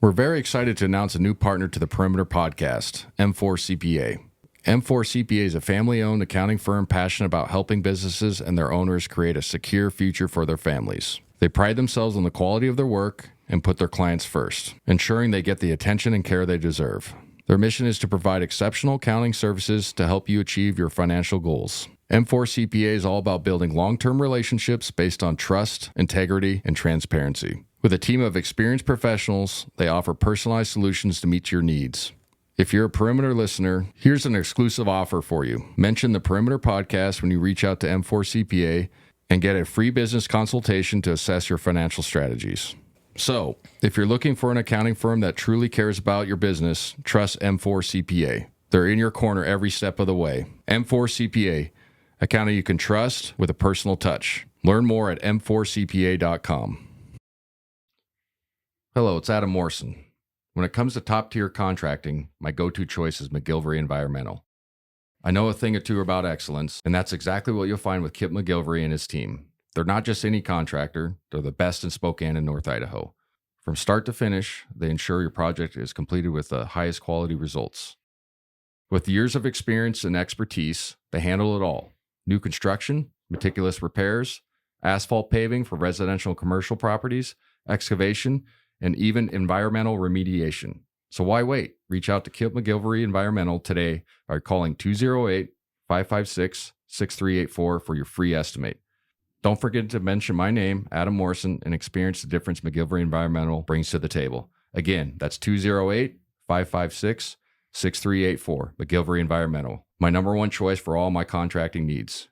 We're very excited to announce a new partner to the Perimeter Podcast, M4 CPA. M4 CPA is a family-owned accounting firm passionate about helping businesses and their owners create a secure future for their families. They pride themselves on the quality of their work and put their clients first, ensuring they get the attention and care they deserve. Their mission is to provide exceptional accounting services to help you achieve your financial goals. M4 CPA is all about building long-term relationships based on trust, integrity, and transparency. With a team of experienced professionals, they offer personalized solutions to meet your needs. If you're a Perimeter listener, here's an exclusive offer for you. Mention the Perimeter Podcast when you reach out to M4 CPA and get a free business consultation to assess your financial strategies. So, if you're looking for an accounting firm that truly cares about your business, trust M4 CPA. They're in your corner every step of the way. M4 CPA, accounting you can trust with a personal touch. Learn more at m4cpa.com. Hello, it's Adam Morrison. When it comes to top-tier contracting, my go-to choice is McGillivray Environmental. I know a thing or two about excellence, and that's exactly what you'll find with Kip McGillivray and his team. They're not just any contractor, they're the best in Spokane and North Idaho. From start to finish, they ensure your project is completed with the highest quality results. With years of experience and expertise, they handle it all. New construction, meticulous repairs, asphalt paving for residential and commercial properties, excavation, and even environmental remediation. So why wait? Reach out to Kip McGillivray Environmental today by calling 208-556-6384 for your free estimate. Don't forget to mention my name, Adam Morrison, and experience the difference McGillivray Environmental brings to the table. Again, that's 208-556-6384, McGillivray Environmental. My number one choice for all my contracting needs.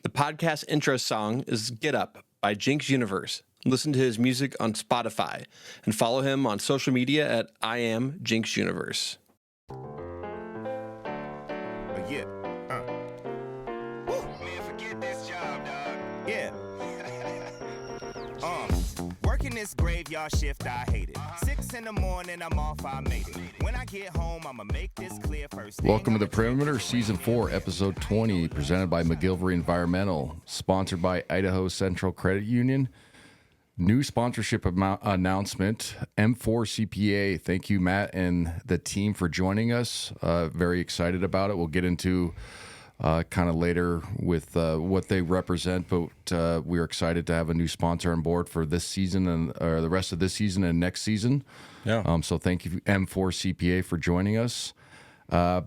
The podcast intro song is Get Up by Jinx Universe. Listen to his music on Spotify and follow him on social media at I am Jinx Universe. Yeah. Woo. Man, forget this job, dog. Yeah. Working this graveyard shift, I hate it. 6 in the morning, I'm off, I made it. When I get home, I'ma make this clear first. Welcome to the Perimeter Season 4, Episode 20, presented by McGillivray Environmental, sponsored by Idaho Central Credit Union. New sponsorship announcement, M4 CPA. Thank you, Matt, and the team for joining us. Very excited about it. We'll get into kind of later with what they represent, but we're excited to have a new sponsor on board for this season and the rest of this season and next season. Yeah. So thank you, M4 CPA, for joining us.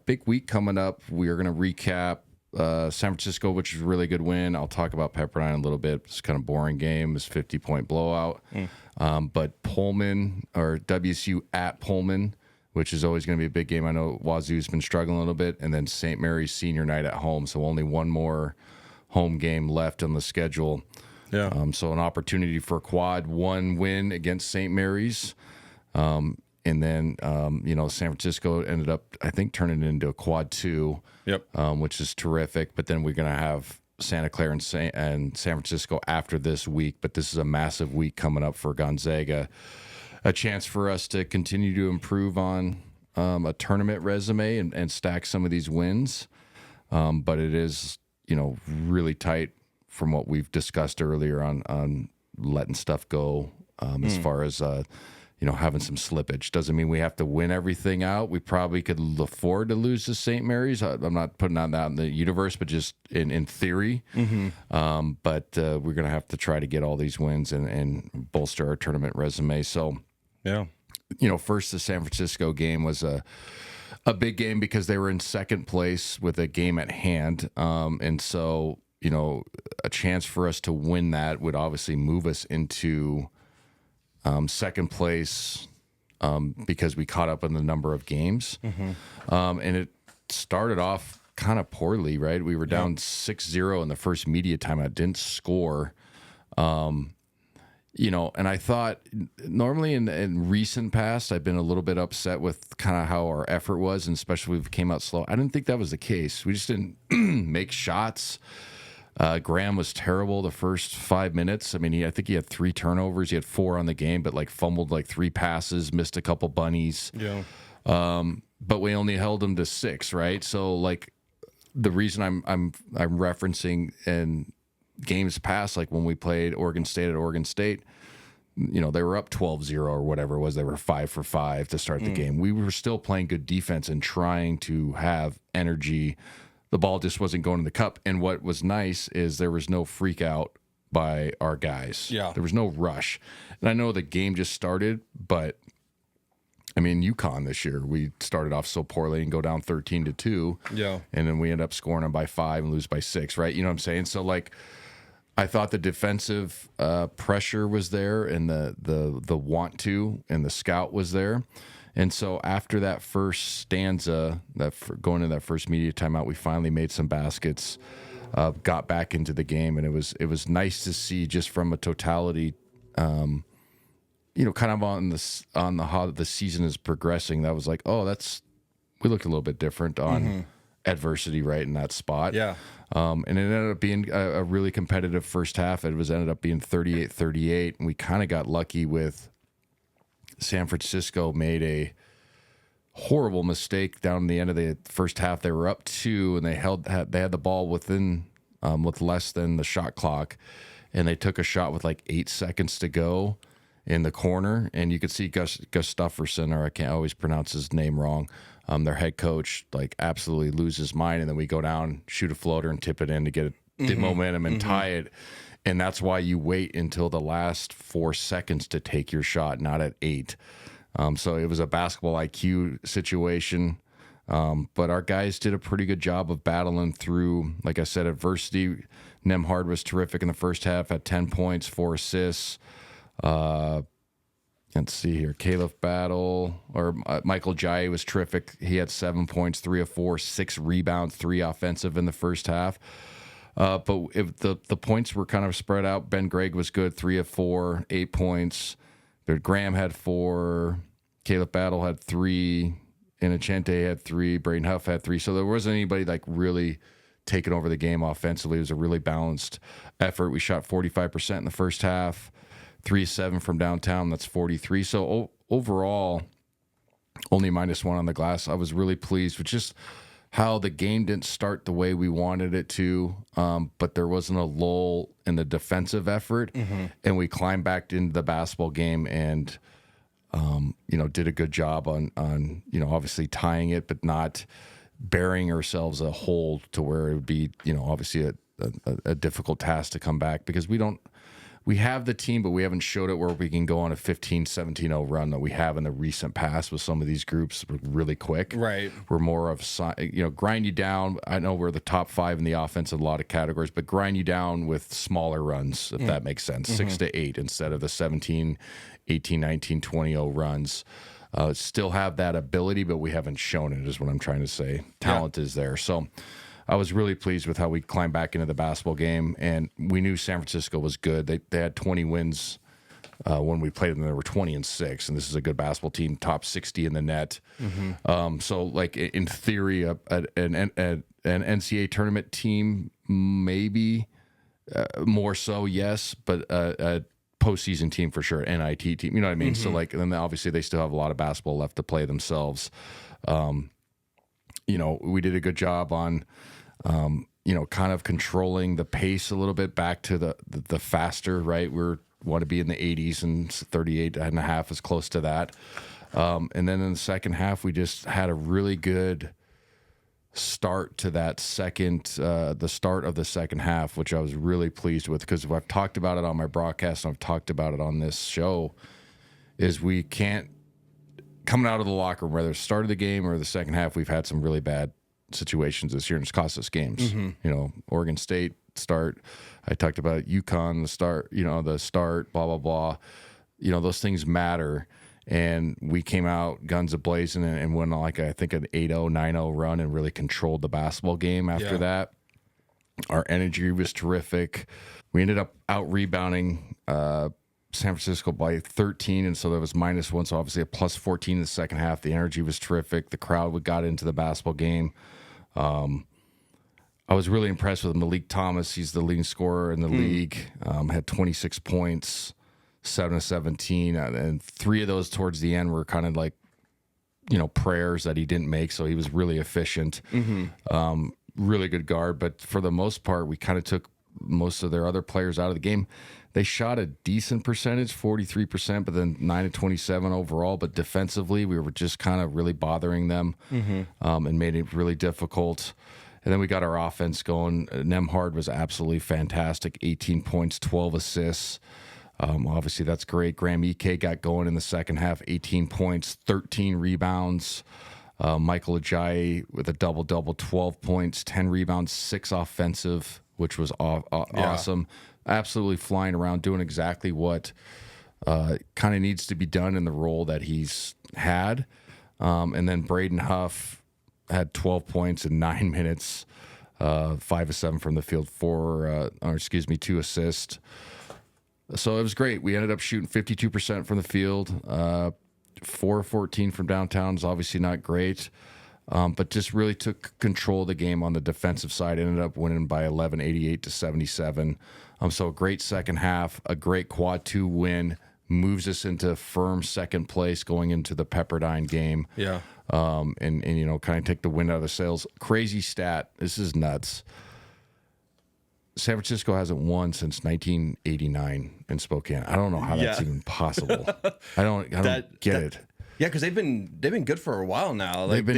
Big week coming up. We are going to recap San Francisco, which is a really good win. I'll talk about Pepperdine a little bit. It's kind of boring game. It's 50-point blowout. But Pullman, or WSU at Pullman, which is always going to be a big game. I know Wazoo's been struggling a little bit. And then St. Mary's senior night at home. So only one more home game left on the schedule. Yeah. So an opportunity for a quad one win against St. Mary's. And then, San Francisco ended up, I think, turning it into a quad 2. Yep. Which is terrific. But then we're going to have Santa Clara and San Francisco after this week. But this is a massive week coming up for Gonzaga. A chance for us to continue to improve on a tournament resume and stack some of these wins. But it is, really tight from what we've discussed earlier on letting stuff go as far as having some slippage. Doesn't mean we have to win everything out. We probably could afford to lose to St. Mary's. I'm not putting that out in the universe, but just in theory. But we're going to have to try to get all these wins and bolster our tournament resume. So, yeah, first the San Francisco game was a big game because they were in second place with a game at hand. And so, a chance for us to win that would obviously move us into second place because we caught up on the number of games. And it started off kind of poorly, right? We were down 6-0 in the first media timeout, didn't score. And I thought normally in recent past, I've been a little bit upset with kind of how our effort was, and especially we came out slow. I didn't think that was the case. We just didn't make shots. Graham was terrible the first 5 minutes. I mean, I think he had 3 turnovers. He had 4 on the game, but fumbled 3 passes, missed a couple bunnies. Yeah. But we only held him to 6, right? So the reason I'm referencing in games past, when we played Oregon State at Oregon State, they were up 12-0 or whatever it was. They were 5 for 5 to start the game. We were still playing good defense and trying to have energy. The ball just wasn't going in the cup. And what was nice is there was no freak out by our guys. Yeah. There was no rush. And I know the game just started, but I mean, UConn this year, we started off so poorly and go down 13-2. Yeah. And then we end up scoring them by 5 and lose by 6, right? You know what I'm saying? So, like, I thought the defensive pressure was there and the want to and the scout was there. And so after that first stanza, going into that first media timeout, we finally made some baskets, got back into the game, and it was nice to see just from a totality, kind of on how the season is progressing. That was like, oh, we looked a little bit different on adversity right in that spot. Yeah. And it ended up being a really competitive first half. It ended up being 38-38, and we kind of got lucky with San Francisco made a horrible mistake down in the end of the first half. They were up 2, and they had the ball within with less than the shot clock, and they took a shot with like 8 seconds to go in the corner, and you could see Gus Gustafsson, or I can't always pronounce his name wrong, their head coach, like absolutely lose his mind, and then we go down, shoot a floater, and tip it in to get the momentum and tie it. And that's why you wait until the last 4 seconds to take your shot, not at 8. So it was a basketball IQ situation. But our guys did a pretty good job of battling through, like I said, adversity. Nemhard was terrific in the first half, had 10 points, 4 assists. Let's see here. Michael Jai was terrific. He had 7 points, 3 of 4, 6 rebounds, 3 offensive in the first half. But if the points were kind of spread out, Ben Gregg was good, 3 of 4, 8 points. But Graham had 4, Caleb Battle had 3, Inocente had 3, Braden Huff had 3. So there wasn't anybody like really taking over the game offensively. It was a really balanced effort. We shot 45% in the first half, 3-7 from downtown. That's 43. So overall, only -1 on the glass. I was really pleased with just how the game didn't start the way we wanted it to, but there wasn't a lull in the defensive effort, and we climbed back into the basketball game and, did a good job on obviously tying it, but not burying ourselves a hole to where it would be, obviously a difficult task to come back, because we have the team, but we haven't showed it where we can go on a 15-17-0 run that we have in the recent past with some of these groups really quick. Right. We're more of, grind you down. I know we're the top 5 in the offense in a lot of categories, but grind you down with smaller runs, if that makes sense, 6 to 8 instead of the 17, 18, 19, 20-0 runs. Still have that ability, but we haven't shown it, is what I'm trying to say. Talent is there. So I was really pleased with how we climbed back into the basketball game, and we knew San Francisco was good. They had 20 wins when we played them. They were 20-6, and this is a good basketball team, top 60 in the net. So, like in theory, an NCAA tournament team, maybe more so, yes, but a postseason team for sure, NIT team. You know what I mean? So, like, and then obviously they still have a lot of basketball left to play themselves. We did a good job on, kind of controlling the pace a little bit back to the faster, right? We want to be in the 80s, and 38.5 is close to that. And then in the second half, we just had a really good start to that the start of the second half, which I was really pleased with, because I've talked about it on my broadcast and I've talked about it on this show, is we can't, coming out of the locker room, whether it's the start of the game or the second half, we've had some really bad situations this year, and it's cost us games. Oregon State start. I talked about UConn, the start, blah, blah, blah. Those things matter. And we came out guns a-blazing and went on, like, I think, an 8-0, 9-0 run and really controlled the basketball game after that. Our energy was terrific. We ended up out-rebounding San Francisco by 13, and so that was -1, so obviously a +14 in the second half. The energy was terrific. The crowd got into the basketball game. I was really impressed with Malik Thomas. He's the leading scorer in the league. Had 26 points, 7 of 17, and 3 of those towards the end were kind of like, prayers that he didn't make, so he was really efficient. Really good guard, but for the most part, we kind of took most of their other players out of the game. They shot a decent percentage, 43%, but then 9 of 27 overall. But defensively, we were just kind of really bothering them and made it really difficult. And then we got our offense going. Nemhard was absolutely fantastic, 18 points, 12 assists. Obviously, that's great. Graham Ike got going in the second half, 18 points, 13 rebounds. Michael Ajayi with a double-double, 12 points, 10 rebounds, 6 offensive, which was awesome. Absolutely flying around, doing exactly what kind of needs to be done in the role that he's had. And then Braden Huff had 12 points in 9 minutes, 5 of 7 from the field, 2 assists. So it was great. We ended up shooting 52% from the field. 4 of 14 from downtown is obviously not great. But just really took control of the game on the defensive side. Ended up winning by 11, 88 to 77. So a great second half, a great quad 2 win, moves us into firm second place going into the Pepperdine game. Yeah. And you know, kind of take the wind out of the sails. Crazy stat. This is nuts. San Francisco hasn't won since 1989 in Spokane. I don't know how that's even possible. I don't get it. Yeah, because they've been good for a while now. Like, They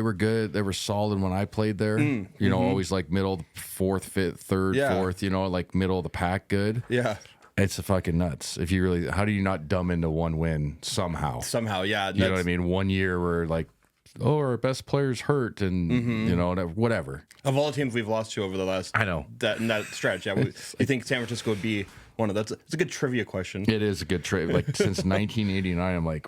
were good. They were solid when I played there. You know, always like middle, fourth, fifth, third, fourth. You know, like middle of the pack. Good. Yeah, it's fucking nuts. If you really, how do you not dumb into one win somehow? Yeah. You know what I mean? One year where like, oh, our best player's hurt, and you know, whatever. Of all the teams we've lost to over the last, I know in that stretch. Yeah, you think San Francisco would be one of that's? It's a good trivia question. It is a good trade. Like since 1989, I'm like,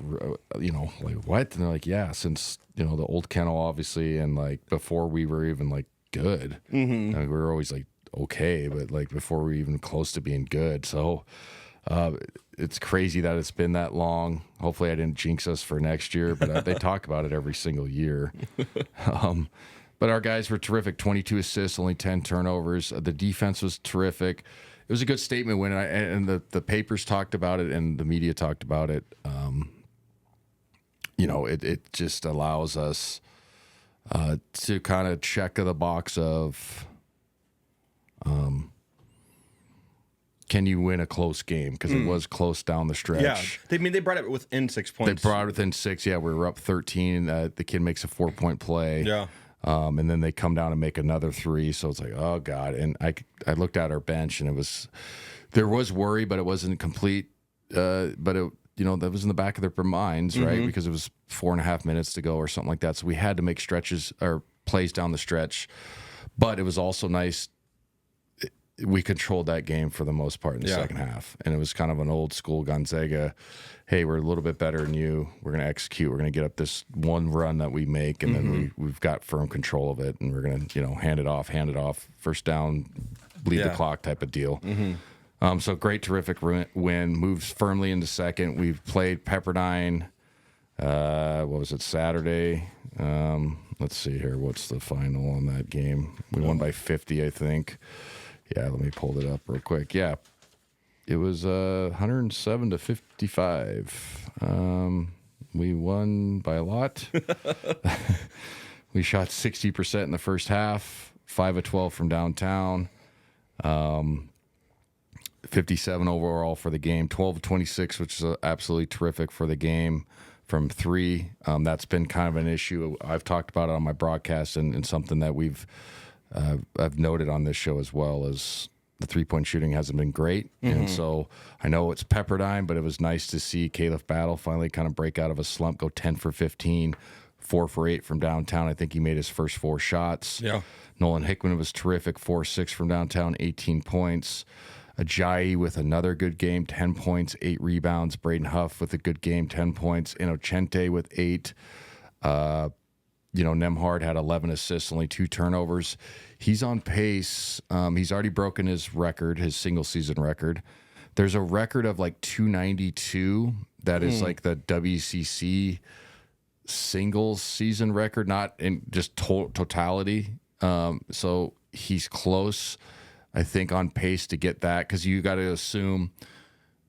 you know, like what? And they're like, yeah, since you know the old kennel, obviously, and like before we were even like good. Like, we were always like okay, but like before we were even close to being good. So it's crazy that it's been that long. Hopefully, I didn't jinx us for next year, but they talk about it every single year. But our guys were terrific. 22 assists, only 10 turnovers. The defense was terrific. It was a good statement win, and the papers talked about it, and the media talked about it. You know, it just allows us to kind of check the box of can you win a close game? Because it was close down the stretch. Yeah, they brought it within 6 points. They brought it within 6. Yeah, we were up 13. The kid makes a 4-point play. Yeah. And then they come down and make another 3. So it's like, oh God. And I looked at our bench, and there was worry, but it wasn't complete. But it, you know, that was in the back of their minds, right? Because it was 4.5 minutes to go or something like that. So we had to make stretches or plays down the stretch. But it was also nice. We controlled that game for the most part in the second half. And it was kind of an old school Gonzaga. Hey, we're a little bit better than you. We're going to execute. We're going to get up this one run that we make, and then we've got firm control of it, and we're going to, you know, hand it off, first down, bleed the clock type of deal. So great, terrific win. Moves firmly into second. We've played Pepperdine. What was it, Saturday? Let's see here. What's the final on that game? We won by 50, I think. Yeah, let me pull it up real quick. Yeah, it was 107 to 55. We won by a lot. We shot 60% in the first half, 5 of 12 from downtown, 57 overall for the game, 12 of 26, which is absolutely terrific for the game from 3. That's been kind of an issue. I've talked about it on my broadcast, and something that I've noted on this show as well, as the 3-point shooting hasn't been great. And so I know it's Pepperdine, but it was nice to see Caleb Battle finally kind of break out of a slump, go 10 for 15, 4 for 8 from downtown. I think he made his first 4 shots. Yeah. Nolan Hickman was terrific, 4-6 from downtown, 18 points. Ajayi with another good game, 10 points, 8 rebounds. Braden Huff with a good game, 10 points. Inocente with 8. You know, Nemhard had 11 assists, only 2 turnovers. He's on pace. He's already broken his record, his single season record. There's a record of like 292 that is like the WCC singles season record, not in just totality. So he's close, I think, on pace to get that, because you got to assume,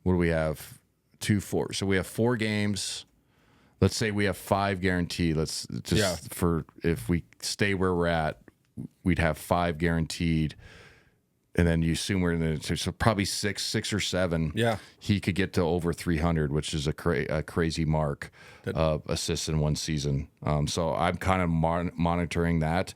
what do we have? 2, 4. So we have 4 games. Let's say we have 5 guaranteed. Let's just for if we stay where we're at, we'd have 5 guaranteed. and then you assume we're in the so probably six or seven. Yeah. He could get to over 300, which is a crazy mark of assists in one season. So I'm kind of monitoring that,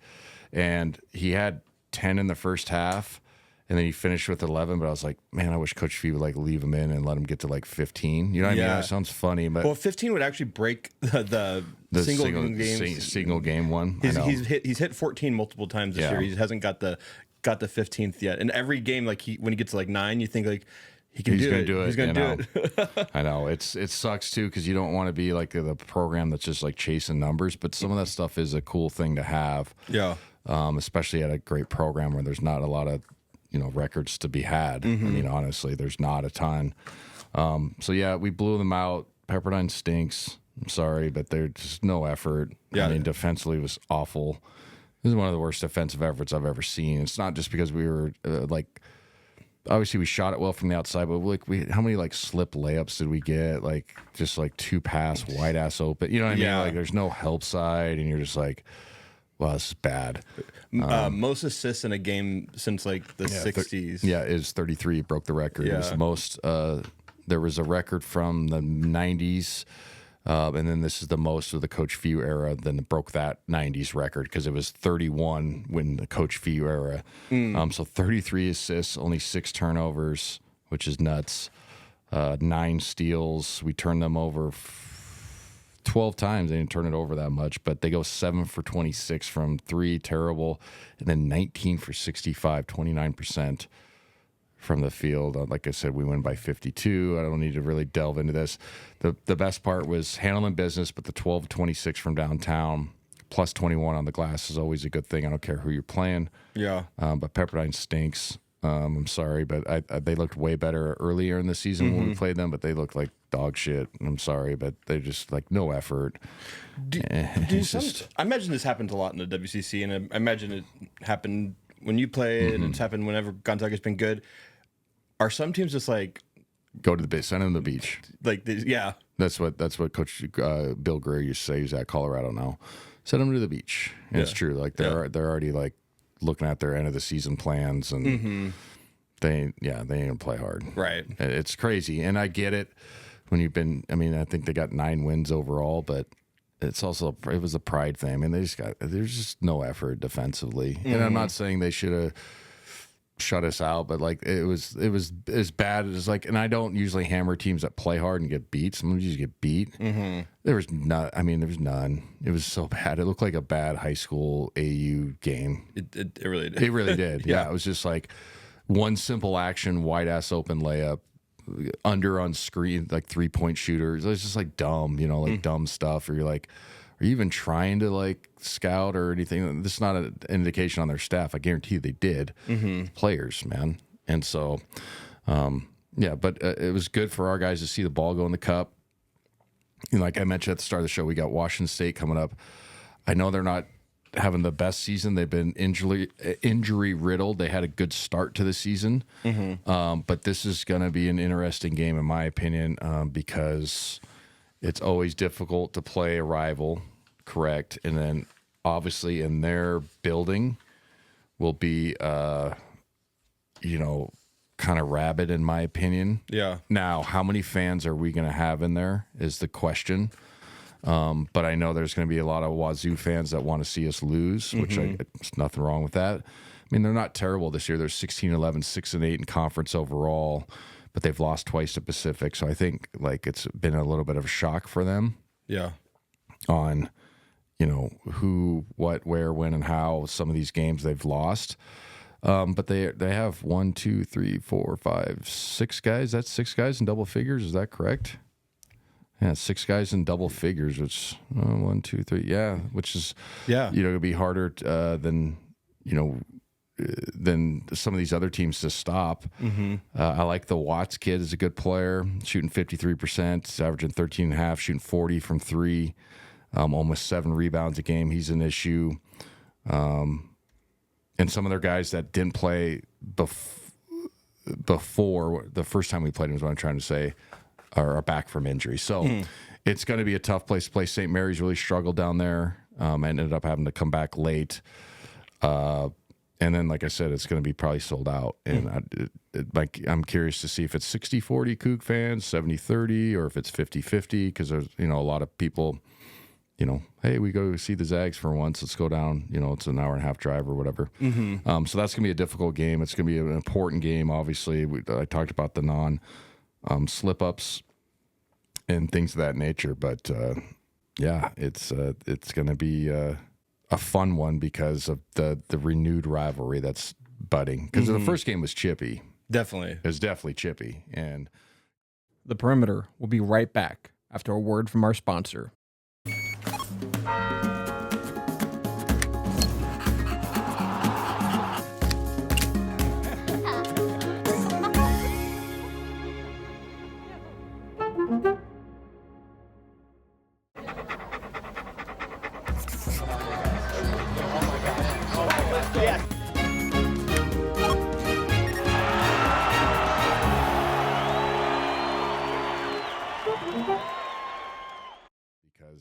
and he had 10 in the first half. And then he finished with 11, but I was like, man, I wish Coach Fee would like leave him in and let him get to like 15. You know what I mean? That sounds funny, but 15 would actually break the single game one. He's hit 14 multiple times this year. He hasn't got the 15th yet. And every game, like when he gets to like 9, you think like he's gonna do it. He's gonna do it. I know it sucks too because you don't want to be like the program that's just like chasing numbers, but some of that stuff is a cool thing to have. Yeah. Especially at a great program where there's not a lot of records to be had. I mean, honestly, there's not a ton. So yeah, we blew them out. Pepperdine stinks. I'm sorry, but there's just no effort. Yeah. I mean, defensively was awful. This is one of the worst defensive efforts I've ever seen. It's not just because we were obviously we shot it well from the outside, but how many like slip layups did we get? Like just like 2 pass wide ass open. You know what I mean? Like there's no help side, and you're just like, wow, this is bad. Most assists in a game since like the 60s. Is 33. Broke the record. Yeah. It was the most. There was a record from the 90s, and then this is the most of the Coach Few era. Then broke that 90s record because it was 31 when the Coach Few era. So 33 assists, only 6 turnovers, which is nuts. 9 steals. We turned them over 12 times. They didn't turn it over that much, but they go 7 for 26 from 3, terrible, and then 19 for 65, 29% from the field. Like I said, we win by 52. I don't need to really delve into this. The best part was handling business, but the 12-26 from downtown, plus 21 on the glass is always a good thing. I don't care who you're playing. Yeah. But Pepperdine stinks. I'm sorry, but they looked way better earlier in the season when we played them, but they looked like dog shit. I'm sorry, but they just like no effort. I imagine this happens a lot in the WCC, and I imagine it happened when you played, and it's happened whenever Gonzaga's been good. Are some teams just like go to the beach, send them to the beach? Like, yeah, that's what Coach Bill Greer used to say. He's at Colorado now. Send them to the beach, and it's true. Like they're already like looking at their end of the season plans, and they ain't gonna play hard. Right. It's crazy, and I get it. When you've been, I mean, I think they got 9 wins overall, but it was a pride thing. I mean, there's just no effort defensively, and I'm not saying they should have shut us out, but like it was as bad as like, and I don't usually hammer teams that play hard and get beat. Some of you just get beat. There was none. I mean, there was none. It was so bad. It looked like a bad high school AU game. It really did. It really did. Yeah. It was just like one simple action, wide ass open layup, under on screen, like 3-point shooters. It was just like dumb, dumb stuff. Or you're like, are you even trying to like scout or anything? This is not an indication on their staff. I guarantee you they did. Players, man. And so, but it was good for our guys to see the ball go in the cup. Like I mentioned at the start of the show, we got Washington State coming up. I know they're not having the best season. They've been injury riddled. They had a good start to the season, but this is going to be an interesting game, in my opinion, because it's always difficult to play a rival, correct? And then obviously in their building will be, kind of rabid, in my opinion. Yeah. Now, how many fans are we going to have in there is the question. But I know there's going to be a lot of Wazoo fans that want to see us lose, which there's nothing wrong with that. I mean, they're not terrible this year. They're 16-11, 6-8 in conference overall, but they've lost twice to Pacific. So I think like it's been a little bit of a shock for them. Yeah. On, who, what, where, when, and how some of these games they've lost. But they have 1, 2, 3, 4, 5, 6 guys. That's 6 guys in double figures. Is that correct? Yeah, 6 guys in double figures, which 1, 2, 3, which is it'll be harder than some of these other teams to stop. I like the Watts kid is a good player, shooting 53%, averaging 13.5, shooting 40 from 3, almost 7 rebounds a game. He's an issue, and some of their guys that didn't play before the first time we played him is what I'm trying to say. Are back from injury. So it's going to be a tough place to play. St. Mary's really struggled down there. Ended up having to come back late. And then, like I said, it's going to be probably sold out. And I'm curious to see if it's 60-40 Coug fans, 70-30, or if it's 50-50, because there's, a lot of people, hey, we go see the Zags for once. Let's go down. It's an hour and a half drive or whatever. So that's going to be a difficult game. It's going to be an important game, obviously. I talked about the slip-ups and things of that nature. But, it's going to be a fun one because of the renewed rivalry that's budding. Because the first game was chippy. Definitely. It was definitely chippy. And The Perimeter will be right back after a word from our sponsor.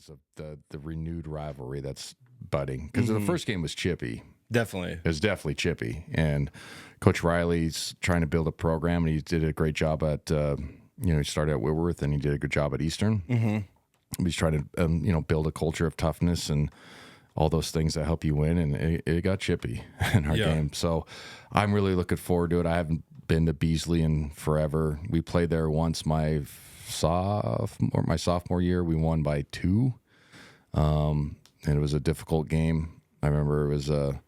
because of the renewed rivalry that's budding. Because the first game was chippy. Definitely. It was definitely chippy. And Coach Riley's trying to build a program, and he did a great job at, he started at Whitworth, and he did a good job at Eastern. He's trying to, build a culture of toughness and all those things that help you win, and it got chippy in our game. So I'm really looking forward to it. I haven't been to Beasley in forever. We played there once my sophomore year. We won by 2, and it was a difficult game. I remember it was a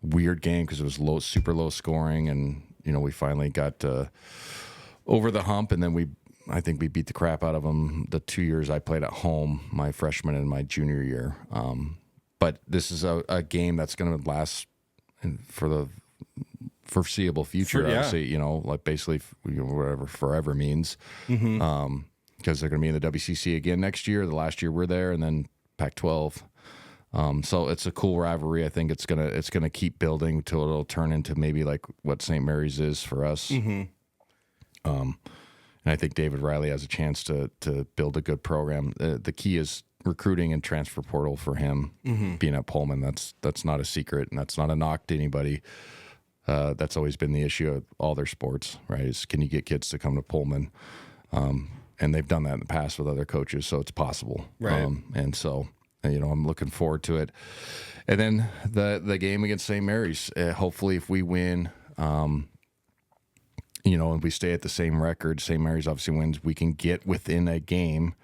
weird game because it was super low scoring, and we finally got over the hump, and then I think we beat the crap out of them the 2 years I played at home, my freshman and my junior year. But this is a game that's going to last for the foreseeable future. I would say, like basically whatever forever means, because they're going to be in the WCC again next year. The last year we're there, and then Pac-12. So it's a cool rivalry. I think it's gonna keep building until it'll turn into maybe like what St. Mary's is for us. And I think David Riley has a chance to build a good program. The key is recruiting and transfer portal for him. Being at Pullman, that's not a secret, and that's not a knock to anybody. That's always been the issue of all their sports, right? Is can you get kids to come to Pullman? And they've done that in the past with other coaches, so it's possible. Right. And so, I'm looking forward to it. And then the game against St. Mary's, hopefully if we win, and we stay at the same record, St. Mary's obviously wins, we can get within a game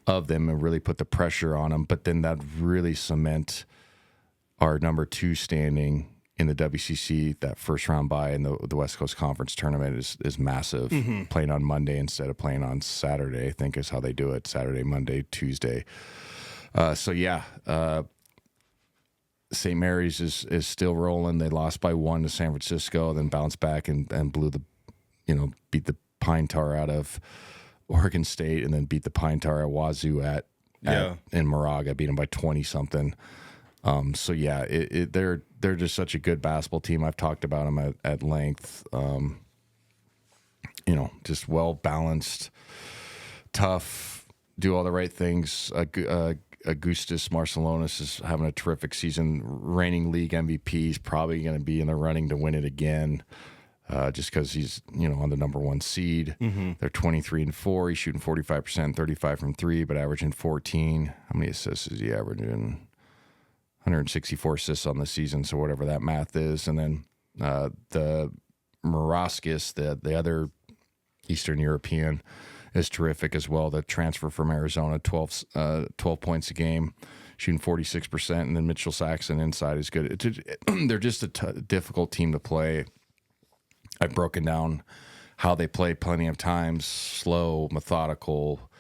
of them and really put the pressure on them. But then that really cement our number 2 standing in the WCC. That first round bye in the West Coast Conference tournament is massive. Playing on Monday instead of playing on Saturday, I think is how they do it. Saturday, Monday, Tuesday. St. Mary's is still rolling. They lost by 1 to San Francisco, then bounced back and blew beat the Pine Tar out of Oregon State, and then beat the Pine Tar at Wazoo in Moraga, beat them by 20 something. They're just such a good basketball team. I've talked about them at length. Just well balanced, tough, do all the right things. Augustus Marcelonis is having a terrific season. Reigning league MVP. Is probably going to be in the running to win it again. Just because he's, on the number 1 seed. They're 23-4. He's shooting 45%, 35 from 3, but averaging 14. How many assists is he averaging? 164 assists on the season, so whatever that math is. And then the Moraskis, the other Eastern European, is terrific as well. The transfer from Arizona, 12 points a game, shooting 46%. And then Mitchell Saxon inside is good. They're just a difficult team to play. I've broken down how they play plenty of times, slow, methodical,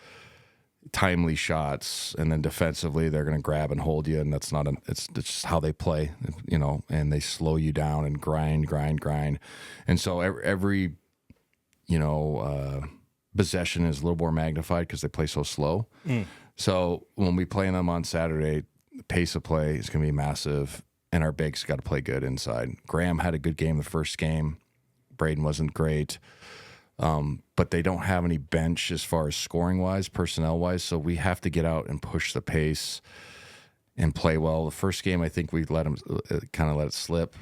timely shots, and then defensively they're going to grab and hold you, and it's just how they play, and they slow you down and grind. And so every possession is a little more magnified because they play so slow. So when we play them on Saturday, the pace of play is going to be massive, and our bigs got to play good inside. Graham had a good game the first game. Braden wasn't great. But they don't have any bench as far as scoring-wise, personnel-wise, so we have to get out and push the pace and play well. The first game, I think we let them kind of let it slip.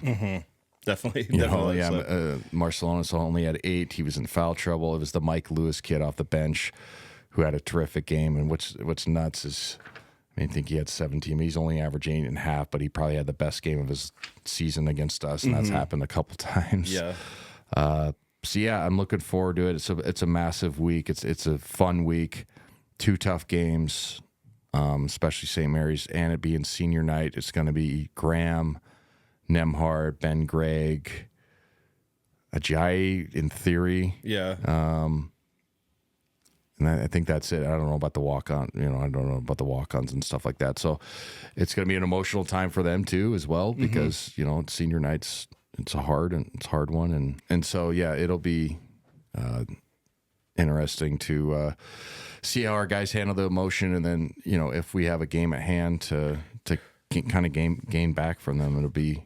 definitely. Marcelonis only had 8. He was in foul trouble. It was the Mike Lewis kid off the bench who had a terrific game. And what's nuts is, I think he had 17. He's only averaging 8.5, but he probably had the best game of his season against us, and that's happened a couple times. Yeah. So yeah, I'm looking forward to it. It's a massive week. It's a fun week. 2 tough games, especially St. Mary's, and it being senior night. It's going to be Graham, Nemhard, Ben Gregg, Ajayi in theory. Yeah. And I think that's it. I don't know about the walk-on. I don't know about the walk-ons and stuff like that. So it's going to be an emotional time for them too, as well, because senior nights. It's a hard one, and so yeah, it'll be interesting to see how our guys handle the emotion, and then if we have a game at hand to kind of gain back from them, it'll be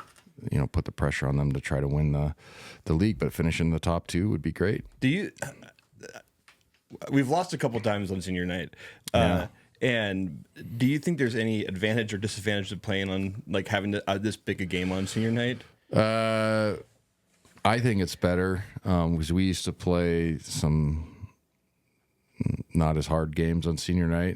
put the pressure on them to try to win the league, but finishing the top 2 would be great. We've lost a couple times on senior night, and do you think there's any advantage or disadvantage to playing on having this big a game on senior night? I think it's better because we used to play some not as hard games on senior night.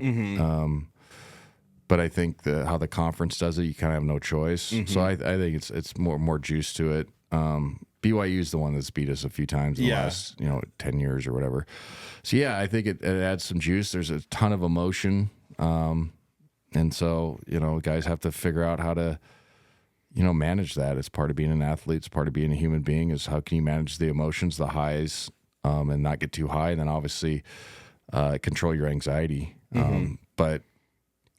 But I think how the conference does it, you kind of have no choice. So I think it's more juice to it. BYU's the one that's beat us a few times in the last 10 years or whatever. So yeah, I think it adds some juice. There's a ton of emotion, and so guys have to figure out how to manage that. It's part of being an athlete. It's part of being a human being, is how can you manage the emotions, the highs, and not get too high. And then obviously control your anxiety. But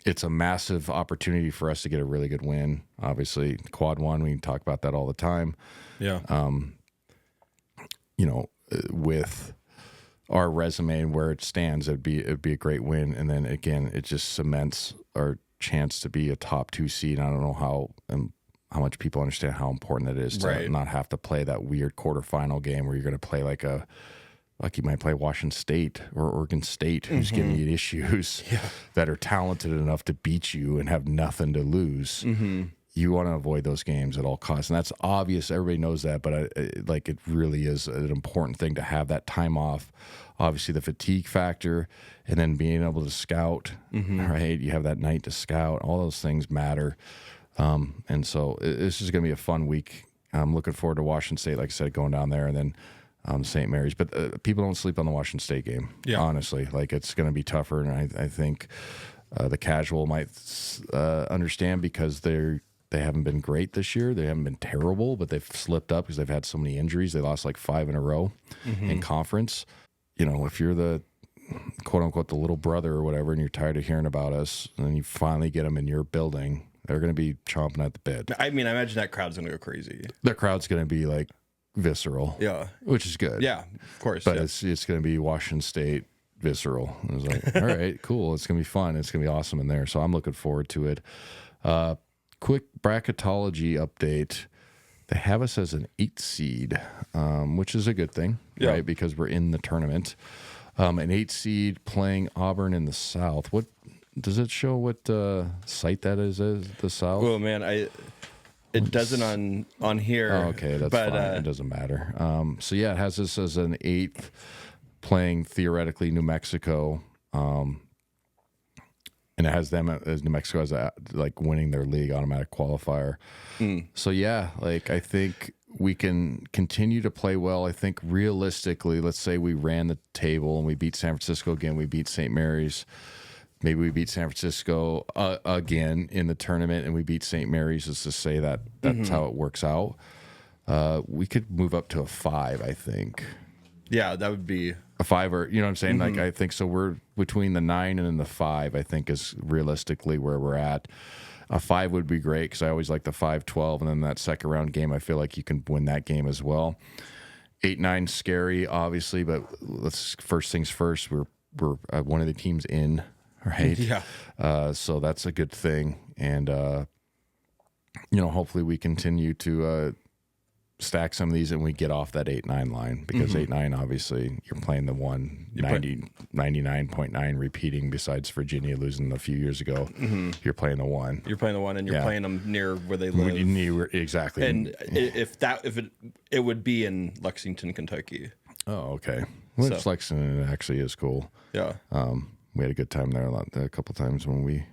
it's a massive opportunity for us to get a really good win. Obviously quad 1, we talk about that all the time. Yeah. With our resume and where it stands, it'd be a great win. And then again, it just cements our chance to be a top 2 seed. I don't know how much people understand how important that is to not have to play that weird quarterfinal game where you're going to play like you might play Washington State or Oregon State, who's giving you issues that are talented enough to beat you and have nothing to lose. You want to avoid those games at all costs, and that's obvious. Everybody knows that, but it really is an important thing to have that time off. Obviously, the fatigue factor, and then being able to scout. Right, you have that night to scout. All those things matter. And so this is going to be a fun week. I'm looking forward to Washington State, like I said, going down there, and then St. Mary's. But people don't sleep on the Washington State game, honestly. It's going to be tougher, and I think the casual might understand because they haven't been great this year. They haven't been terrible, but they've slipped up because they've had so many injuries. They lost 5 in a row in conference. If you're the quote-unquote the little brother or whatever, and you're tired of hearing about us, and then you finally get them in your building, they're going to be chomping at the bit. I imagine that crowd's going to go crazy. The crowd's going to be visceral. Yeah. Which is good. Yeah, of course. But it's going to be Washington State visceral. And it's all right, cool. It's going to be fun. It's going to be awesome in there. So I'm looking forward to it. Quick bracketology update. They have us as an 8 seed, which is a good thing, right? Because we're in the tournament. An 8 seed playing Auburn in the South. What does it show? What site that is? The South? Oh man, it doesn't on here. Oh, okay, that's fine. It doesn't matter. So yeah, it has us as an 8th playing theoretically New Mexico. And it has them as New Mexico as winning their league automatic qualifier. So yeah, I think we can continue to play well. I think realistically, let's say we ran the table and we beat San Francisco again, we beat St. Mary's. Maybe we beat San Francisco again in the tournament, and we beat St. Mary's. Is to say that's how it works out. We could move up to a 5, I think. Yeah, that would be a 5, or you know what I'm saying? I think so. We're between the 9 and then the 5. I think is realistically where we're at. A 5 would be great because I always like the 5-12, and then that second round game, I feel like you can win that game as well. 8-9 scary, obviously, but let's first things first. We're one of the teams in. Right. Yeah. So that's a good thing, and hopefully we continue to stack some of these and we get off that 8-9 line, because 8-9, obviously you're playing the one 99.9 repeating, besides Virginia losing a few years ago. You're playing the one. You're playing the one, and you're playing them near where they live. Exactly. And it would be in Lexington, Kentucky. Oh, okay. Which Lexington actually is cool. Yeah. We had a good time there a couple times when we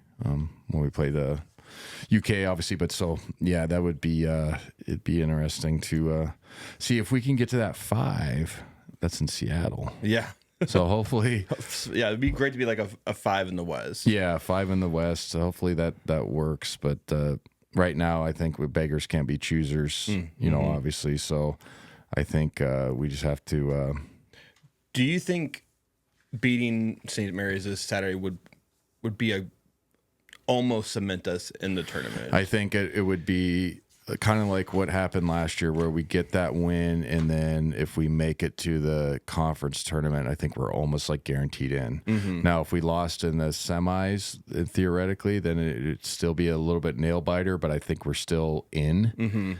played the UK, obviously. But so yeah, that would be it'd be interesting to see if we can get to that 5. That's in Seattle. Yeah. So hopefully, yeah, it'd be great to be like a 5 in the West. Yeah, 5 in the West. So hopefully that works. But right now, I think beggars can't be choosers. You know, obviously. So I think we just have to. Do you think beating St. Mary's this Saturday would be almost cement us in the tournament? I think it would be kind of like what happened last year, where we get that win, and then if we make it to the conference tournament, I think we're almost like guaranteed in. Now, if we lost in the semis, theoretically, then it'd still be a little bit nail biter, but I think we're still in.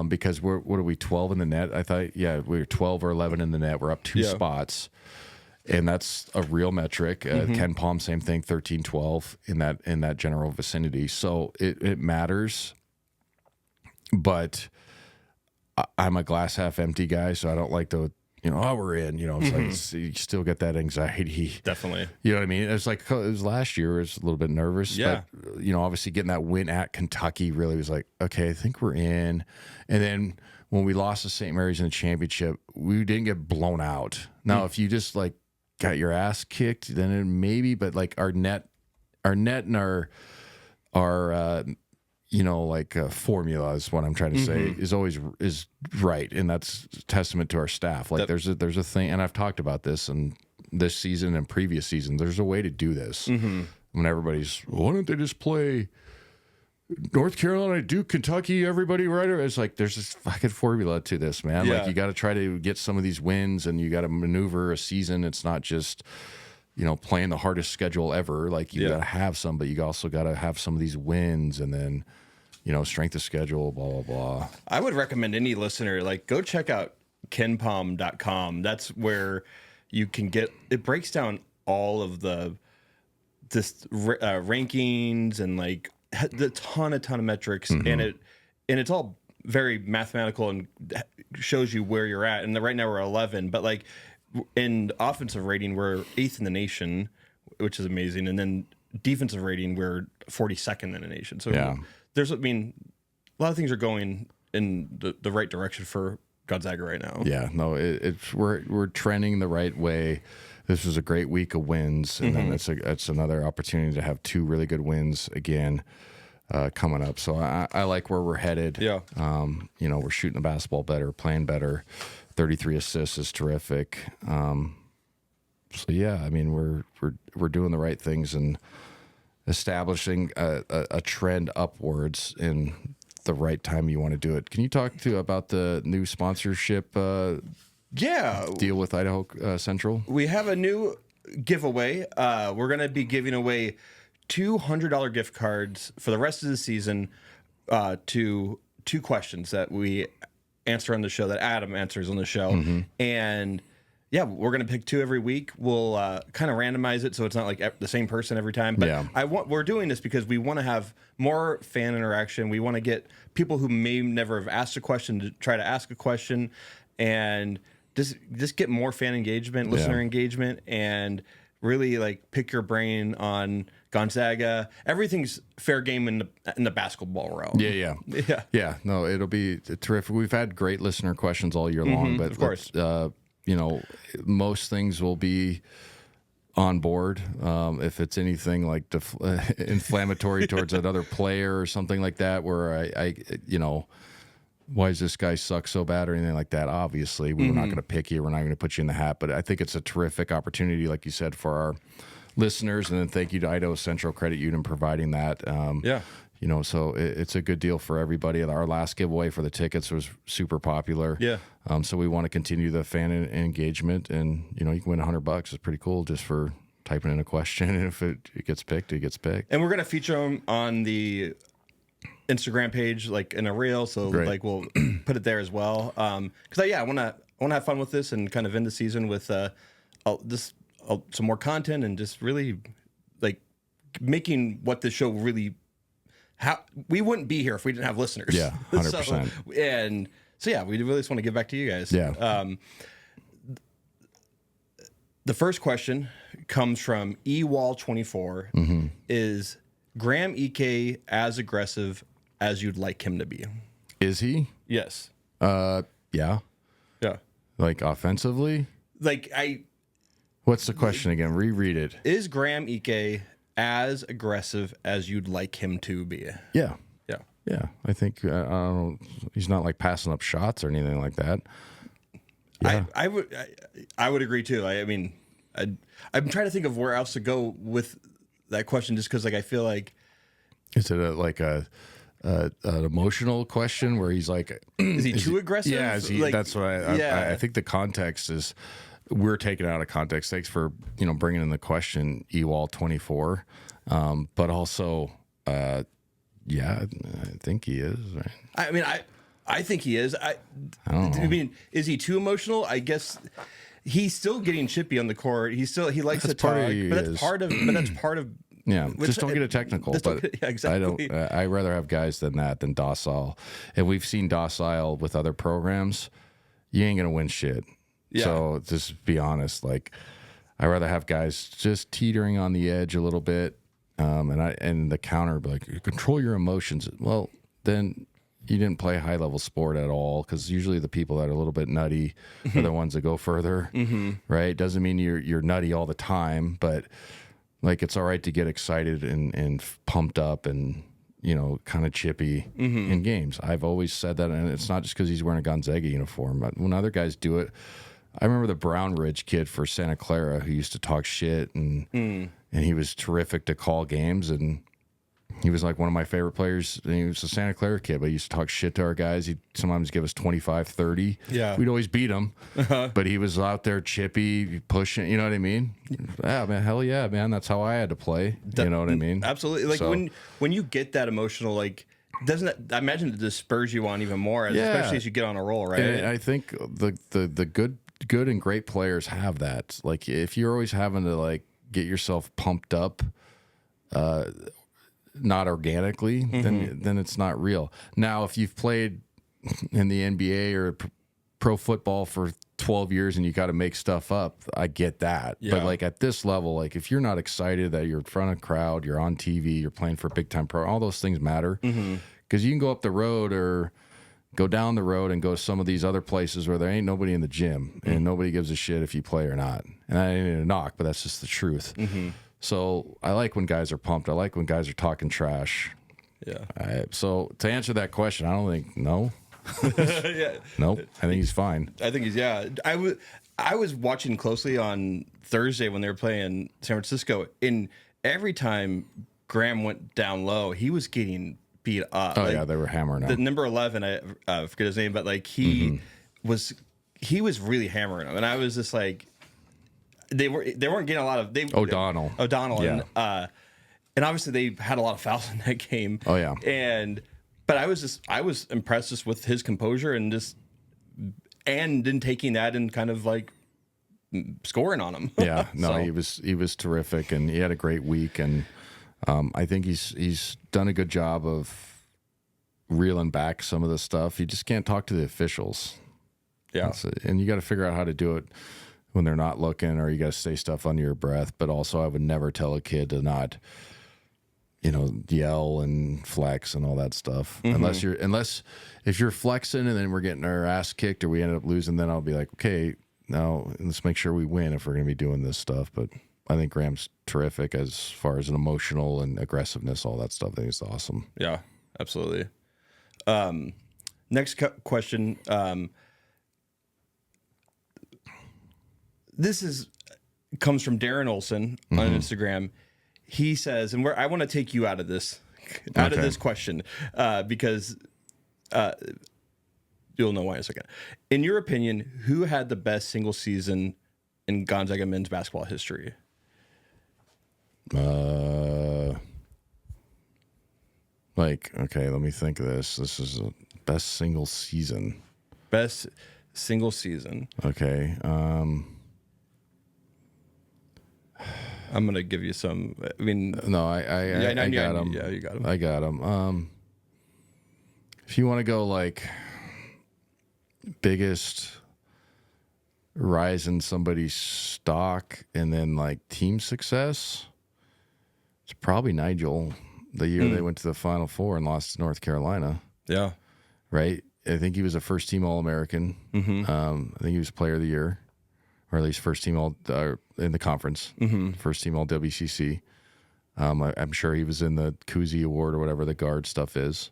Because what are we, 12 in the net? I thought, we were 12 or 11 in the net. We're up 2 spots. And that's a real metric. Ken Palm, same thing, 13-12 in that general vicinity. So it matters. But I'm a glass half empty guy, so I don't like to, we're in. It's like you still get that anxiety. Definitely. You know what I mean? It's like it was last year. It was a little bit nervous. Yeah. But, obviously getting that win at Kentucky really was like, okay, I think we're in. And then when we lost to St. Mary's in the championship, we didn't get blown out. Now, if you just like got your ass kicked, then it maybe, but like our net and our formula is what I'm trying to say is right, and that's a testament to our staff. Like there's a thing, and I've talked about this in this season and previous seasons. There's a way to do this. When everybody's, why don't they just play North Carolina, Duke, Kentucky, everybody right? It's like there's this fucking formula to this, man. Yeah. Like you got to try to get some of these wins, and you got to maneuver a season. It's not just playing the hardest schedule ever. Like you got to have some, but you also got to have some of these wins, and then strength of schedule, blah, blah, blah. I would recommend any listener, go check out kenpalm.com. That's where you can it breaks down all of the rankings and the ton of metrics, and it's all very mathematical and shows you where you're at. And right now we're 11, but in offensive rating, we're 8th in the nation, which is amazing. And then defensive rating, we're 42nd in the nation. So a lot of things are going in the right direction for Gonzaga right now. Yeah, no, we're trending the right way. This was a great week of wins, and then it's another opportunity to have 2 really good wins again coming up. So I like where we're headed. Yeah, we're shooting the basketball better, playing better. 33 assists is terrific. So yeah, I mean we're doing the right things and establishing a trend upwards in the right time you want to do it. Can you talk about the new sponsorship deal with Idaho Central? We have a new giveaway. We're going to be giving away $200 gift cards for the rest of the season to 2 questions that we answer on the show, that Adam answers on the show. And yeah, we're going to pick 2 every week. We'll kind of randomize it so it's not like the same person every time. But we're doing this because we want to have more fan interaction. We want to get people who may never have asked a question to try to ask a question, and just get more fan engagement, listener engagement, and really pick your brain on Gonzaga. Everything's fair game in the basketball realm. Yeah. No, it'll be terrific. We've had great listener questions all year long, but of course. Most things will be on board. If it's anything like inflammatory towards another player or something like that, where I why does this guy suck so bad or anything like that? Obviously, we're not going to pick you. We're not going to put you in the hat. But I think it's a terrific opportunity, like you said, for our listeners. And then thank you to Idaho Central, credit union, providing that. So it's a good deal for everybody. Our last giveaway for the tickets was super popular. Yeah. So we want to continue the fan engagement, and you can win $100. It's pretty cool just for typing in a question, and if it gets picked, it gets picked. And we're going to feature them on the Instagram page, like in a reel. So Great. like we'll put it there as well. Because I want to have fun with this and kind of end the season with some more content and just really like making what the show really. How we wouldn't be here if we didn't have listeners. Yeah, 100%. So we really just want to give back to you guys. Yeah. The first question comes from eWall24. Is Graham Ike as aggressive as you'd like him to be? Is he? Yes. Yeah. Yeah. Like offensively? Like What's the question again? Reread it. is Graham Ike as aggressive as you'd like him to be? Yeah. Yeah. Yeah. I think I don't know, he's not like passing up shots or anything like that. Yeah. I would agree too. I mean, I'm trying to think of where else to go with that question, just because like I feel like Is it an emotional question where he's like, is he too aggressive? Yeah, Like, that's what I think the context is. We're taken out of context. Thanks for bringing in the question, EWall24, but also, I think he is. Right? I mean, I think he is. I mean, is he too emotional? I guess he's still getting chippy on the court. He likes to talk, but that's part of. Yeah, just don't get it technical. But exactly. I rather have guys than docile. And we've seen docile with other programs. You ain't gonna win shit. Yeah. So just be honest. Like, I rather have guys just teetering on the edge a little bit, and the counter be like, control your emotions. Well, then you didn't play high level sport at all, because usually the people that are a little bit nutty are the ones that go further. Right? Doesn't mean you're nutty all the time, but like it's all right to get excited and pumped up and kind of chippy in games. I've always said that, and it's not just because he's wearing a Gonzaga uniform, but when other guys do it. I remember the Brown Ridge kid for Santa Clara who used to talk shit, and he was terrific to call games, and he was like one of my favorite players. And he was a Santa Clara kid, but he used to talk shit to our guys. He'd sometimes give us 25, 30. Yeah. We'd always beat him, but he was out there chippy, pushing, you know what I mean? Yeah, man, hell yeah, man. That's how I had to play. You know what I mean? Absolutely. Like when you get that emotional, like, doesn't it, I imagine it just spurs you on even more, especially as you get on a roll, right? And I think the good and great players have that. Like, if you're always having to like get yourself pumped up, not organically, then it's not real. Now, if you've played in the NBA or pro football for 12 years and you got to make stuff up, I get that. Yeah. But like at this level, like if you're not excited that you're in front of a crowd, you're on TV, you're playing for a big time pro, all those things matter. Because you can go up the road or go down the road and go to some of these other places where there ain't nobody in the gym and nobody gives a shit if you play or not. And I ain't a knock, but that's just the truth. So I like when guys are pumped. I like when guys are talking trash. Yeah. So to answer that question, I don't think no. Yeah. Nope. I think he's fine. I think he's I was watching closely on Thursday when they were playing San Francisco, and every time Graham went down low, he was getting beat up. Oh yeah, they were hammering him. The number 11, I forget his name, but like he was really hammering him, and I was just like, they weren't getting a lot of O'Donnell, Yeah. and obviously they had a lot of fouls in that game. Oh yeah, but I was impressed just with his composure and then taking that and kind of like scoring on him. Yeah, no, So, he was terrific, and he had a great week, and I think he's done a good job of reeling back some of the stuff. You just can't talk to the officials. yeah. And you got to figure out how to do it when they're not looking, or you got to say stuff under your breath. But also, I would never tell a kid to not, yell and flex and all that stuff. Unless if you're flexing and then we're getting our ass kicked or we ended up losing, then I'll be like, okay, now let's make sure we win if we're going to be doing this stuff. But I think Graham's terrific as far as an emotional and aggressiveness, all that stuff. I think it's awesome. Yeah, absolutely. Next question. This comes from Darren Olson on Instagram. He says, and I want to take you out of this question because you'll know why in a second. In your opinion, who had the best single season in Gonzaga men's basketball history? Like Like, okay, let me think of this. This is the best single season. Best single season. Okay. I'm gonna give you some. I mean, No, I got him. Yeah, you got him. I got him. If you want to go like biggest rise in somebody's stock and then like team success, it's probably Nigel. The year they went to the Final Four and lost to North Carolina. Yeah. Right. I think he was a first team All-American. I think he was Player of the Year, or at least first team all in the conference. First team All WCC. I'm sure he was in the Kuzi Award or whatever the guard stuff is.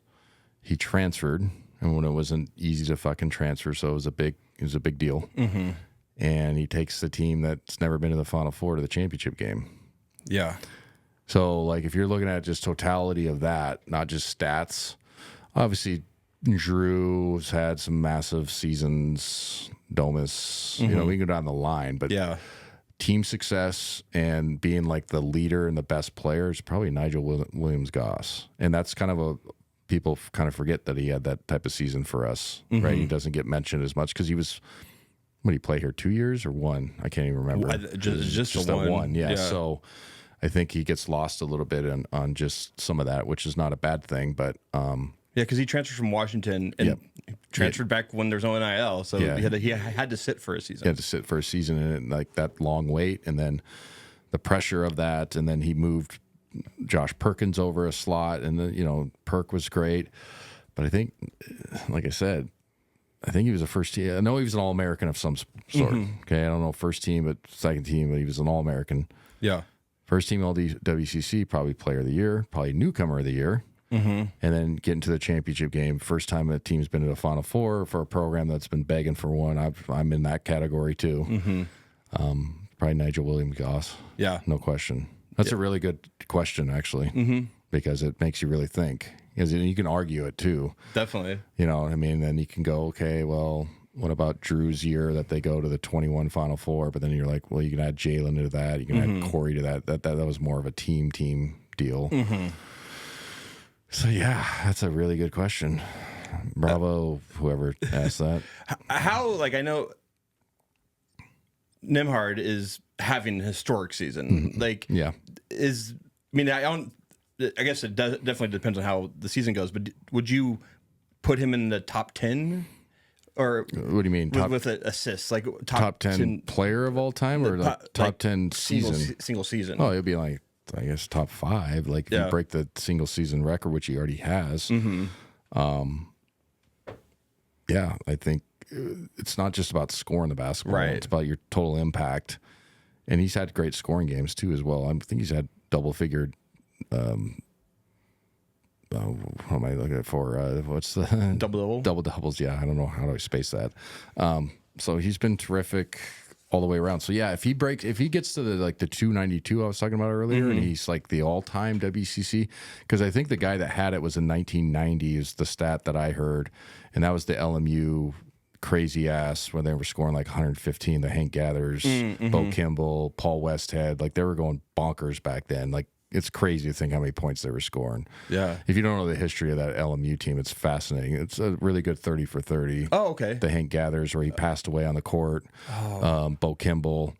He transferred, and when it wasn't easy to fucking transfer, so it was a big deal. And he takes the team that's never been to the Final Four to the championship game. Yeah. So, like, if you're looking at just totality of that, not just stats, obviously Drew's had some massive seasons. Domus, you know, we can go down the line, but Yeah. team success and being like the leader and the best player is probably Nigel Williams-Goss. And that's kind of people kind of forget that he had that type of season for us, right? He doesn't get mentioned as much because he was, what did he play here, 2 years or one? I can't even remember. Just a one. one. Yeah. So I think he gets lost a little bit on just some of that, which is not a bad thing, but yeah, because he transferred from Washington and transferred back when there's no NIL, so he had to sit for a season. He had to sit for a season and like that long wait, and then the pressure of that, and then he moved Josh Perkins over a slot, and then Perk was great, but I think, like I said, I think he was a first team. I know he was an All-American of some sort. Okay, I don't know first team, but second team, but he was an All-American. Yeah. First team All WCC, probably Player of the Year, probably Newcomer of the Year. And then get into the championship game. First time a team's been to the Final Four for a program that's been begging for one. I'm in that category too. Probably Nigel Williams-Goss. Yeah. No question. That's a really good question, actually, because it makes you really think. Because you can argue it too. Definitely. You know what I mean? Then you can go, okay, well, what about Drew's year that they go to the 21 Final Four? But then you're like, well, you can add Jalen to that. You can add Corey to that. That was more of a team deal. So, yeah, that's a really good question. Bravo, whoever asked that. How, like, I know Nembhard is having a historic season. Like, Yeah. I guess it definitely depends on how the season goes, but would you put him in the top 10? Or What do you mean? with assists? Like, Top 10 player of all time or top 10 season? Single season. Oh, it'd be like, I guess, top 5. Like, if you break the single season record, which he already has. Yeah, I think it's not just about scoring the basketball. Right. It's about your total impact. And he's had great scoring games, too, as well. I think he's had double-figured what am I looking for? What's the Double-double? Double-doubles, yeah. I don't know. How do I space that? So he's been terrific all the way around. So, yeah, if he gets to the 292 I was talking about earlier, and he's like the all-time WCC, because I think the guy that had it was in 1990 is the stat that I heard, and that was the LMU crazy ass when they were scoring like 115, the Hank Gathers, Bo Kimball, Paul Westhead. Like, they were going bonkers back then. Like, it's crazy to think how many points they were scoring. Yeah. If you don't know the history of that LMU team, it's fascinating. It's a really good 30 for 30. Oh, okay. The Hank Gathers where he passed away on the court. Bo Kimball.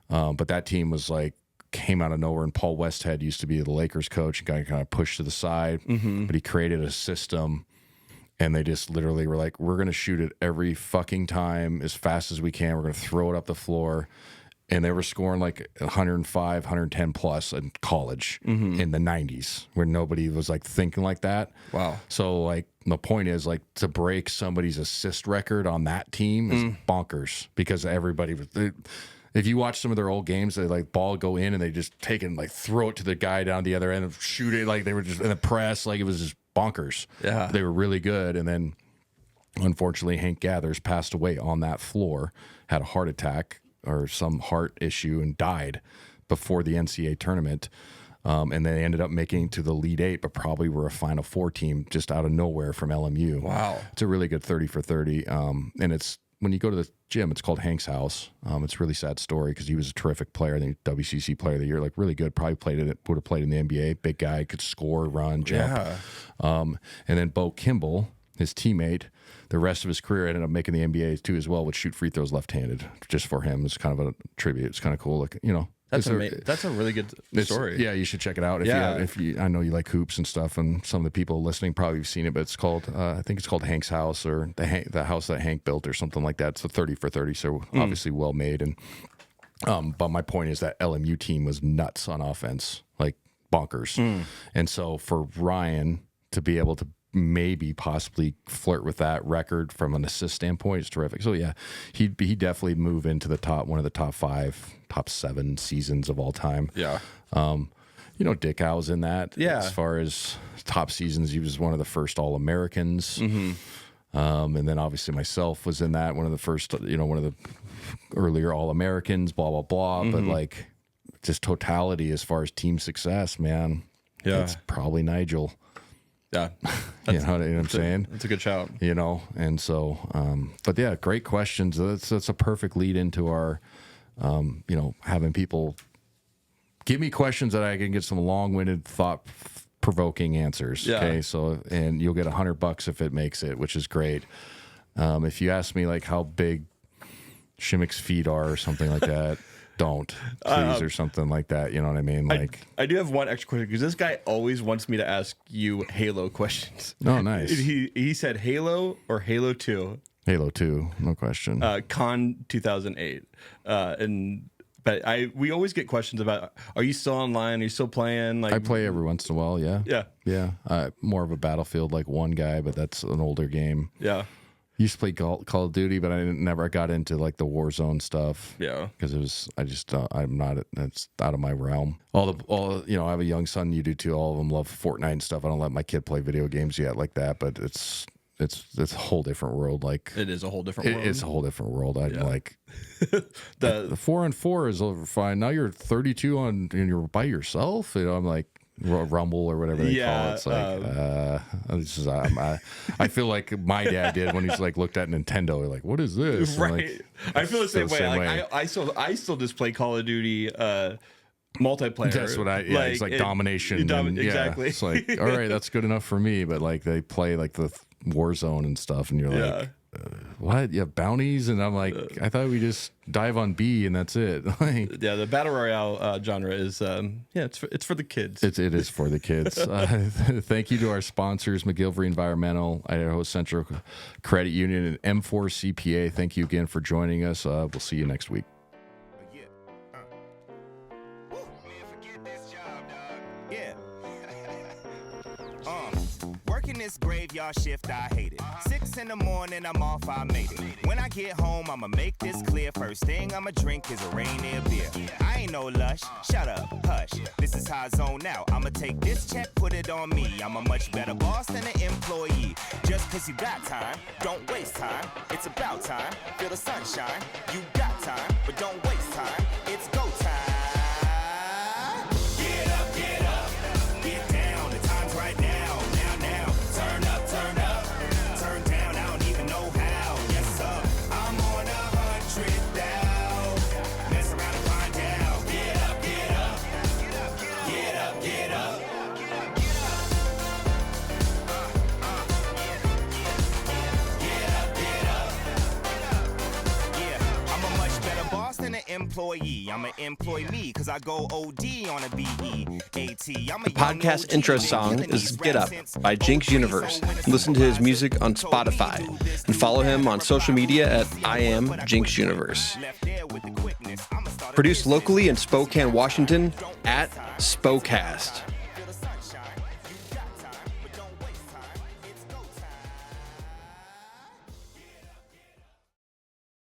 But that team was like, came out of nowhere, and Paul Westhead used to be the Lakers coach and got kind of pushed to the side. But he created a system, and they just literally were like, we're going to shoot it every fucking time as fast as we can. We're going to throw it up the floor. And they were scoring like 105, 110 plus in college in the 90s, where nobody was like thinking like that. Wow. So, like, the point is, like, to break somebody's assist record on that team is bonkers, because everybody was. If you watch some of their old games, they like ball go in and they just take it and like throw it to the guy down the other end and shoot it. Like, they were just in the press, like, it was just bonkers. Yeah. They were really good. And then, unfortunately, Hank Gathers passed away on that floor, had a heart attack or some heart issue, and died before the NCAA tournament. And they ended up making to the Elite Eight, but probably were a Final Four team just out of nowhere from LMU. Wow. It's a really good 30 for 30. And it's when you go to the gym, it's called Hank's house. It's a really sad story because he was a terrific player. I think WCC Player of the Year, like really good. Probably would have played in the NBA. Big guy, could score, run, jump. Yeah. And then Bo Kimball, his teammate, the rest of his career ended up making the NBA too as well. Would shoot free throws left-handed just for him. It's kind of a tribute. It's kind of cool. Like, you know. That's a really good story. Yeah, you should check it out. If you, I know you like hoops and stuff, and some of the people listening probably have seen it. But it's called, I think it's called Hank's house, or the house that Hank built, or something like that. It's a 30 for 30, so obviously well made. And but my point is that LMU team was nuts on offense, like bonkers. And so for Ryan to be able to maybe possibly flirt with that record from an assist standpoint is terrific. So yeah, he'd definitely move into the one of the top 5, top 7 seasons of all time. Yeah. You know, Dick Howe's in that. Yeah. As far as top seasons, he was one of the first All-Americans. And then obviously myself was in that, one of the first, you know, one of the earlier All-Americans, blah, blah, blah. But like just totality as far as team success, man. Yeah. It's probably Nigel. Yeah. You know what I'm saying? That's a good shout. You know, and so, but yeah, great questions. That's a perfect lead into our, you know, having people give me questions that I can get some long-winded, thought-provoking answers. Yeah. Okay, so, and you'll get $100 if it makes it, which is great. If you ask me like how big Shimmick's feet are or something like that, don't please, or something like that. You know what I mean? Like, I do have one extra question because this guy always wants me to ask you Halo questions. Oh, nice. He said Halo or Halo 2. Halo 2, no question. Con 2008. But we always get questions about, are you still online? Are you still playing? Like, I play every once in a while, yeah. Yeah. Yeah. More of a Battlefield like 1 guy, but that's an older game. Yeah. Used to play Call of Duty, but I never got into like the Warzone stuff. Yeah. Because I'm not, it's out of my realm. All you know, I have a young son, you do too. All of them love Fortnite and stuff. I don't let my kid play video games yet like that, but it's a whole different world. Like, it is a whole different world. It's a whole different world. I'm like, the 4-on-4 is over fine. Now you're 32 and you're by yourself. You know, I'm like, Rumble or whatever they call it. It's like, I feel like my dad did when he's like looked at Nintendo. Like, what is this? Right. Like, I feel the same way. Like, I still just play Call of Duty multiplayer. That's what it's like domination. Exactly. It's like, all right, that's good enough for me. But like they play like the Warzone and stuff, and you're like, what? You have bounties? And I'm like, I thought we just dive on B and that's it. Like, yeah, the battle royale genre is it's for the kids. It is for the kids. Thank you to our sponsors, McGillivray Environmental, Idaho Central Credit Union, and M4 CPA. Thank you again for joining us. We'll see you next week. Working this graveyard shift, I hate it. 6 in the morning, I'm off, I made it. When I get home, I'ma make this clear. First thing I'ma drink is a Rainier beer. I ain't no lush, shut up, hush. This is how I zone out. I'ma take this check, put it on me. I'm a much better boss than an employee. Just cause you got time, don't waste time. It's about time, feel the sunshine. You got time, but don't waste time. It's go time. Employee, I'm an employee cause I go OD on a BEAT. The podcast intro song is Get Up by Jinx Universe. Listen to his music on Spotify and follow him on social media at I am Jinx Universe. Produced locally in Spokane, Washington at Spocast.